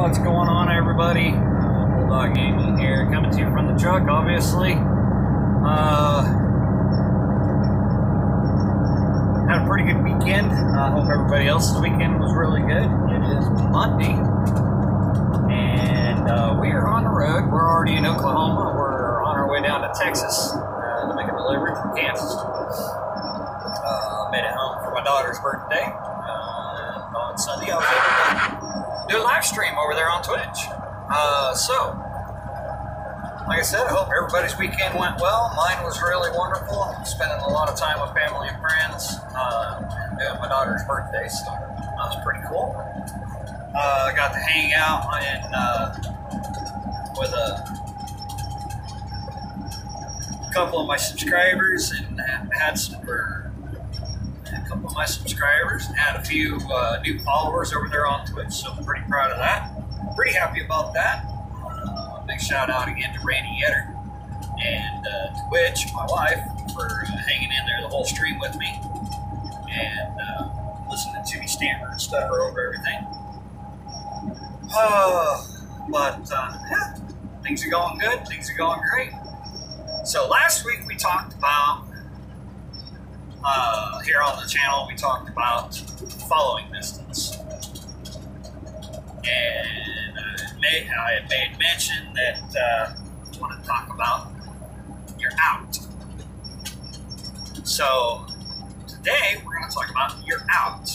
What's going on, everybody? Bulldog Gaming here, coming to you from the truck, obviously. Had a pretty good weekend. I hope everybody else's weekend was really good. It is Monday, and we are on the road. We're already in Oklahoma. We're on our way down to Texas to make a delivery from Kansas. Made it home for my daughter's birthday. On Sunday, I was able to do a live stream over there on Twitch. So, like I said, I hope everybody's weekend went well. Mine was really wonderful. Spending a lot of time with family and friends. Doing my daughter's birthday, so that was pretty cool. I got to hang out with a couple of my subscribers and had some had a few new followers over there on Twitch, so I'm pretty proud of that. Pretty happy about that. Big shout out again to Randy Yetter and to Twitch, my wife, for hanging in there the whole stream with me and listening to me stammer and stutter over everything. Yeah, things are going good. Things are going great. So last week we talked about here on the channel, we talked about following distance. And I had made mention that I want to talk about your out. So today we're going to talk about your out.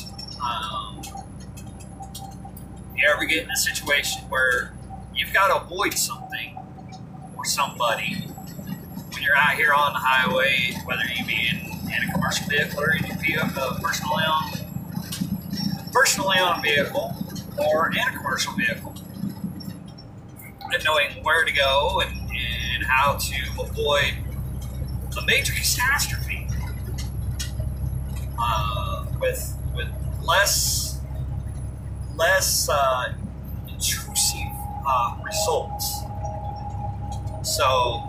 If you ever get in a situation where you've got to avoid something or somebody when you're out here on the highway, whether you be in a commercial vehicle or in your personally owned vehicle or in a commercial vehicle, and knowing where to go and how to avoid a major catastrophe with less intrusive results. So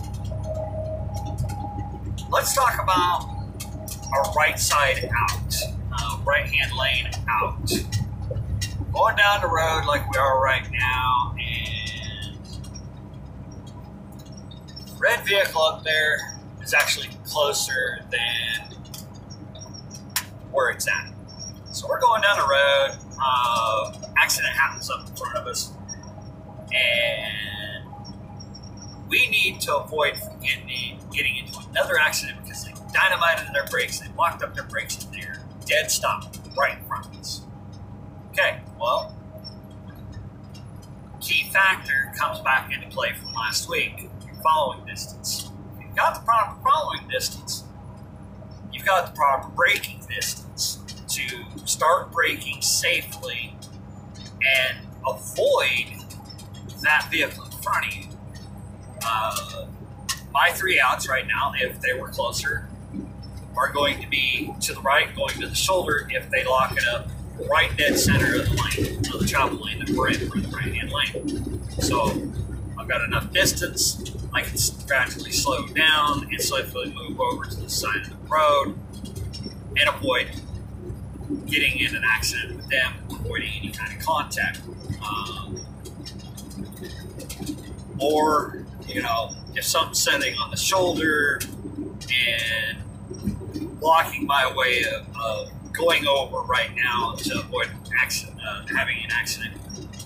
let's talk about a right side out, right-hand lane out. Going down the road like we are right now, and red vehicle up there is actually closer than where it's at. So we're going down the road, accident happens up in front of us, and we need to avoid from getting into another accident because they dynamited their brakes, they locked up their brakes, and they're dead stop right in front of us. Okay, well, key factor comes back into play from last week, your following distance. If you've got the proper following distance, you've got the proper braking distance to start braking safely and avoid that vehicle in front of you. My three outs right now, if they were closer, are going to be to the right, going to the shoulder if they lock it up right dead center of the lane, of the travel lane that we're in for the right-hand lane. So I've got enough distance, I can gradually slow down and safely move over to the side of the road and avoid getting in an accident with them, avoiding any kind of contact. Or, you know, if something's sitting on the shoulder and blocking my way of going over right now to avoid having an accident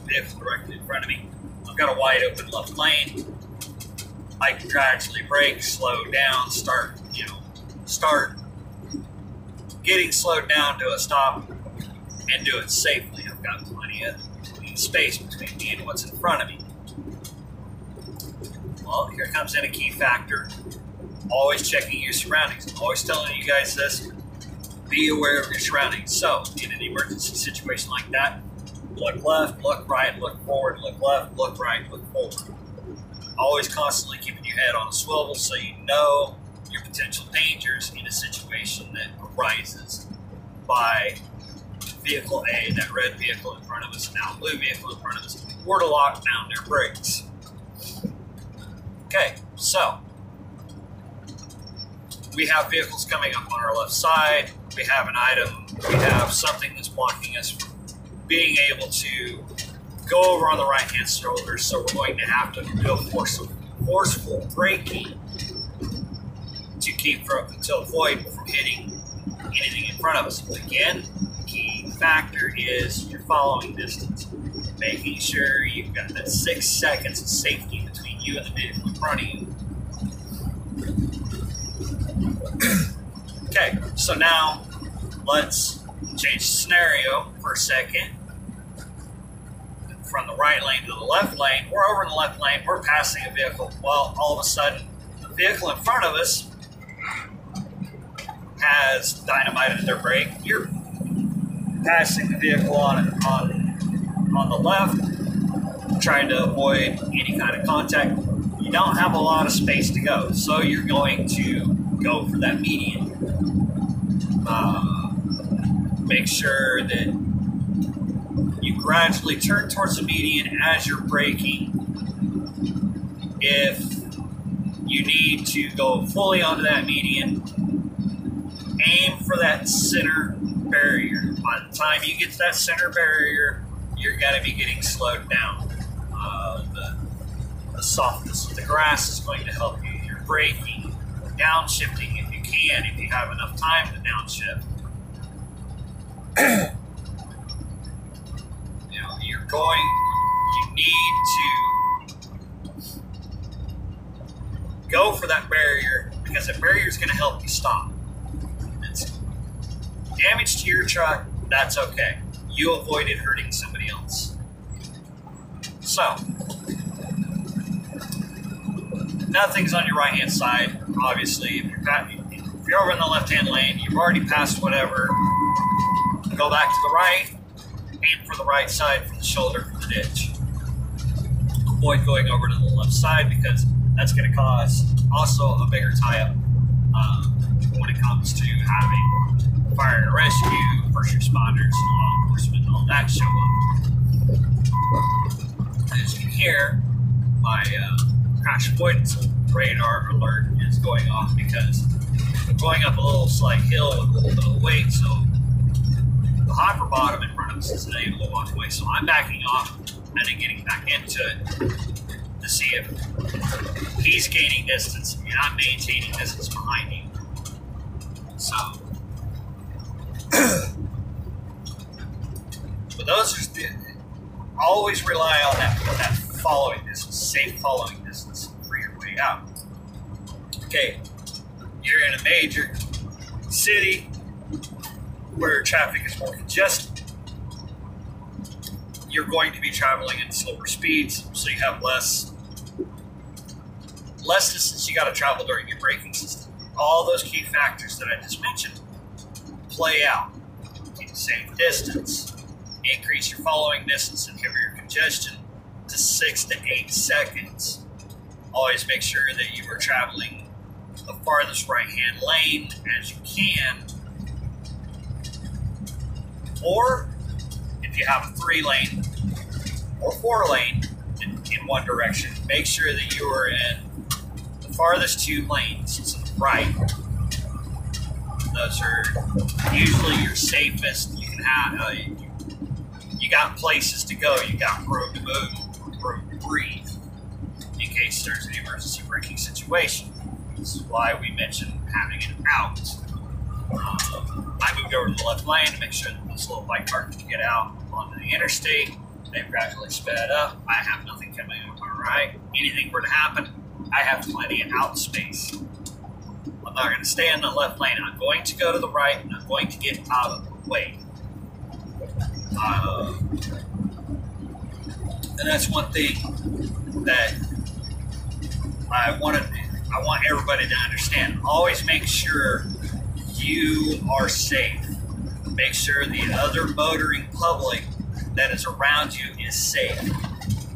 vehicle directly in front of me. I've got a wide open left lane. I can gradually brake, slow down, start getting slowed down to a stop and do it safely. I've got plenty of space between me and what's in front of me. Well, here comes in a key factor. Always checking your surroundings. I'm always telling you guys this. Be aware of your surroundings. So, in an emergency situation like that, look left, look right, look forward, look left, look right, look forward. Always constantly keeping your head on a swivel so you know your potential dangers in a situation that arises by vehicle A, that red vehicle in front of us, now blue vehicle in front of us, or to lock down their brakes. Okay, so we have vehicles coming up on our left side. We have an item, we have something that's blocking us from being able to go over on the right-hand shoulder, so we're going to have to do a forceful braking to avoid from hitting anything in front of us. Again, the key factor is your following distance. Making sure you've got that 6 seconds of safety between you and the vehicle in front of you. Okay, so now let's change the scenario for a second. From the right lane to the left lane, we're over in the left lane, we're passing a vehicle. Well, all of a sudden, the vehicle in front of us has dynamited their brake. You're passing the vehicle on the left, trying to avoid any kind of contact. You don't have a lot of space to go, so you're going to go for that median. Make sure that you gradually turn towards the median as you're braking. If you need to go fully onto that median, aim for that center barrier. By the time you get to that center barrier, you're going to be getting slowed down. The softness of the grass is going to help you. You're braking, downshifting if you can, if you have enough time to downshift. You need to go for that barrier, because that barrier is going to help you stop. It's damage to your truck, that's okay. You avoided hurting somebody else. So, nothing's on your right-hand side. Obviously, if you're over in the left-hand lane, you've already passed whatever. Go back to the right, aim for the right side for the shoulder for the ditch. Avoid going over to the left side, because that's going to cause also a bigger tie-up when it comes to having fire and rescue, first responders, law enforcement, and all that show up. As you can hear, my crash avoidance radar alert is going off because I'm going up a little slight hill with a little bit of weight, so the hopper bottom in front of us is able to walk away. So I'm backing off and then getting back into it to see if he's gaining distance and I'm maintaining distance behind him. So, but those are always rely on that following distance, safe following distance for your way out. Okay, you're in a major city where traffic is more congested. You're going to be traveling at slower speeds, so you have less distance you got to travel during your braking system. All those key factors that I just mentioned play out. Keep a safe distance, increase your following distance, and inhibit your congestion to 6 to 8 seconds. Always make sure that you are traveling the farthest right-hand lane as you can. Or if you have a 3-lane or 4-lane in one direction, make sure that you are in the farthest 2 lanes to the right. Those are usually your safest. You can have you got places to go. You got room to move, room to breathe in case there's an emergency braking situation. This is why we mentioned having it out. I moved over to the left lane to make sure that this little bike car can get out onto the interstate. They've gradually sped up. I have nothing coming up on the right. Anything were to happen, I have plenty of out space. I'm not going to stay in the left lane. I'm going to go to the right, and I'm going to get out of the way. And that's one thing that I want everybody to understand. Always make sure you are safe. Make sure the other motoring public that is around you is safe.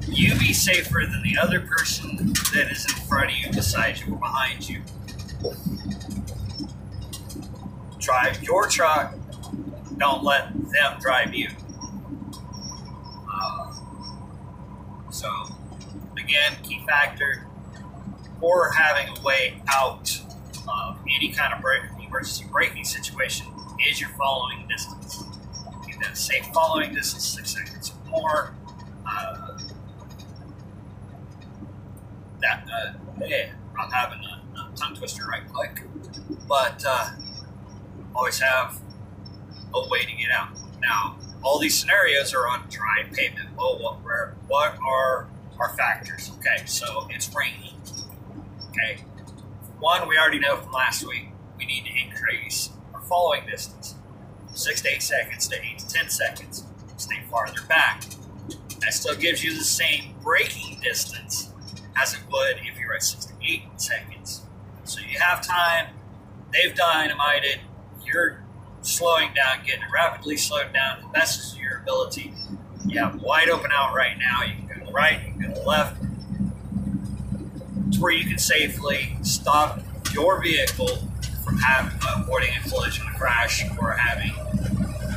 You be safer than the other person that is in front of you, beside you, or behind you. Drive your truck. Don't let them drive you. So, again, key factor for having a way out of any kind of emergency braking situation is your following distance. Keep that safe following distance, 6 seconds or more. Yeah, I'm having a tongue twister right quick, but always have a way to get out. Now, all these scenarios are on dry pavement. Well, what are our factors? Okay, so it's raining. Okay, one, we already know from last week, we need to increase our following distance from 6 to 8 seconds to 8 to 10 seconds. Stay farther back. That still gives you the same braking distance as it would if you're at 6 to 8 seconds. So you have time, they've dynamited, you're slowing down, getting rapidly slowed down to the best of your ability. You have wide open out right now. You can go to the right, you can go to the left, to where you can safely stop your vehicle from avoiding a collision, a crash, or having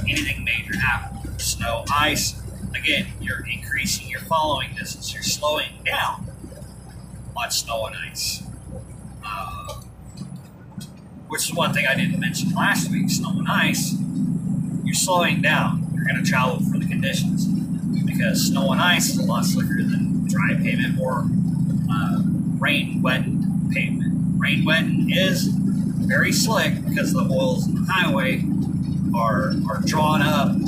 anything major happen. Snow, ice, again, you're increasing your following distance. You're slowing down on snow and ice. Which is one thing I didn't mention last week, snow and ice. You're slowing down. You're going to travel for the conditions, because snow and ice is a lot slicker than dry pavement or rain-wettened pavement. Rain-wettened is very slick because the oils in the highway are drawn out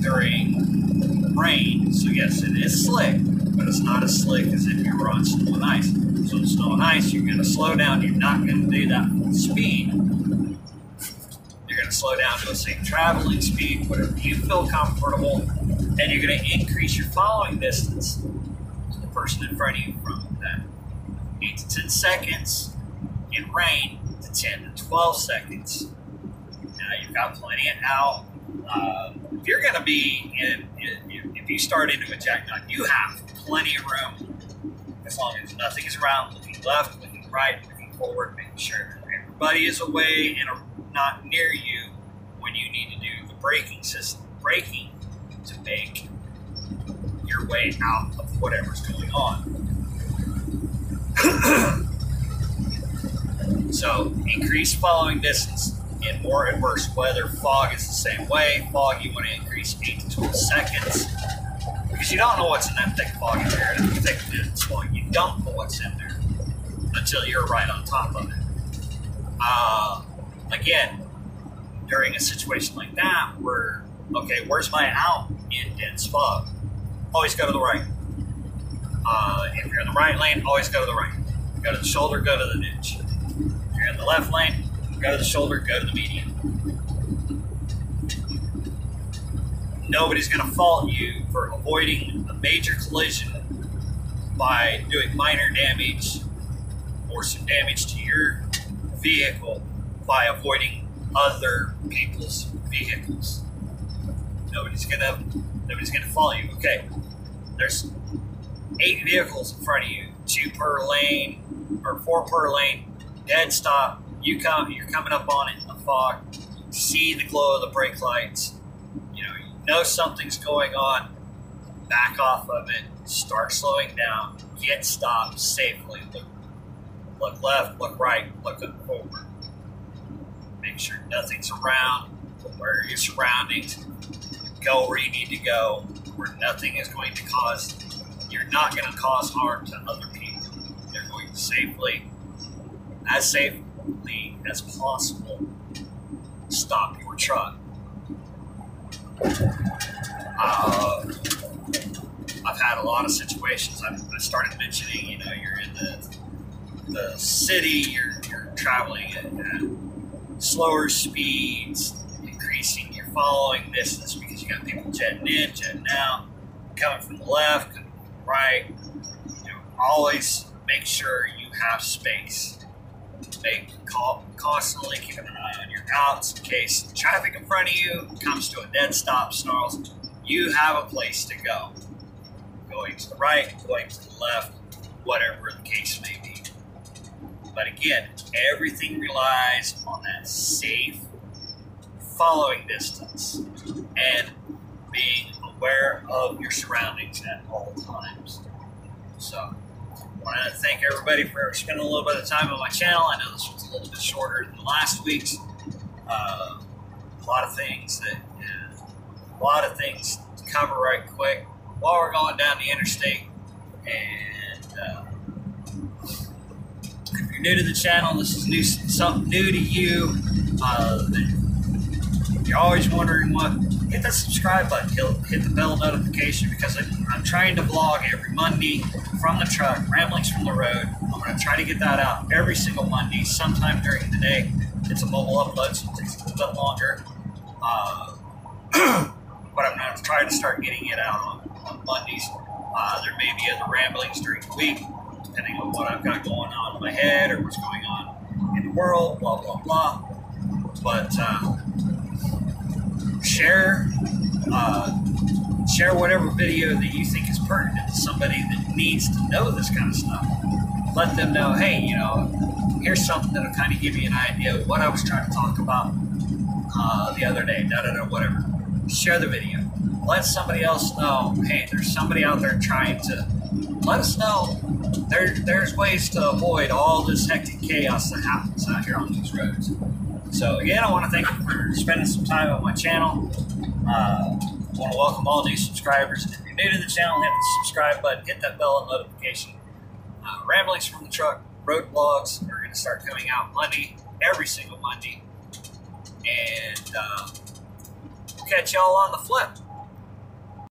during rain. So yes, it is slick, but it's not as slick as if you were on snow and ice. So in snow and ice, you're going to slow down. You're not going to do that full speed. You're going to slow down to a safe traveling speed, whatever you feel comfortable, and you're going to increase your following distance to the person in front of you from that 8 to 10 seconds in rain to 10 to 12 seconds. Now you've got plenty of out. If you're going to be if you start into a jackknife, you have plenty of room. As long as nothing is around, looking left, looking right, looking forward, making sure everybody is away and not near you when you need to do the braking system, braking to make your way out of whatever's going on. So, increase following distance in more adverse weather. Fog is the same way. Fog, you want to increase 8 to 12 seconds. Because you don't know what's in that thick foggy area, that thick dense fog. You don't know what's in there until you're right on top of it. Again, during a situation like that, where, okay, where's my out in dense fog? Always go to the right. If you're in the right lane, always go to the right. Go to the shoulder, go to the ditch. If you're in the left lane, go to the shoulder, go to the median. Nobody's going to fault you for avoiding a major collision by doing minor damage or some damage to your vehicle by avoiding other people's vehicles. Nobody's gonna fault you. Okay, there's 8 vehicles in front of you, 2 per lane or 4 per lane. Dead stop. You're coming up on it in the fog. See the glow of the brake lights. You know something's going on. Back off of it. Start slowing down. Get stopped safely. Look left. Look right. Look forward. Make sure nothing's around. Aware of your surroundings. Go where you need to go. Where nothing is going to cause. You're not going to cause harm to other people. They're going to safely as possible, stop your truck. I've had a lot of situations. I started mentioning, you're in the city, you're traveling at slower speeds, increasing your following distance because you got people jetting in, jetting out, coming from the left, coming from the right. Always make sure you have space. Constantly keep an eye on your outs in case the traffic in front of you comes to a dead stop, snarls. You have a place to go. Going to the right, going to the left, whatever the case may be. But again, everything relies on that safe following distance and being aware of your surroundings at all times. So, I want to thank everybody for spending a little bit of time on my channel. I know this was a little bit shorter than last week's. A lot of things to cover right quick. while we're going down the interstate. And if you're new to the channel, this is something new to you. You're always wondering what, hit that subscribe button, hit the bell notification, because I'm trying to vlog every Monday from the truck, ramblings from the road. I'm going to try to get that out every single Monday, sometime during the day. It's a mobile upload, so it takes a little bit longer. But I'm going to try to start getting it out on Mondays. There may be other ramblings during the week, depending on what I've got going on in my head or what's going on in the world, blah, blah, blah. But share whatever video that you think is pertinent to somebody that needs to know this kind of stuff. Let them know, hey, you know, here's something that'll kind of give you an idea of what I was trying to talk about the other day, whatever. Share the video. Let somebody else know, hey, there's somebody out there trying to let us know there's ways to avoid all this hectic chaos that happens out here on these roads. So again, I want to thank you for spending some time on my channel. I want to welcome all new subscribers. If you're new to the channel, hit the subscribe button, hit that bell and notification. Ramblings from the Truck road vlogs are going to start coming out Monday, every single Monday. And we'll catch y'all on the flip.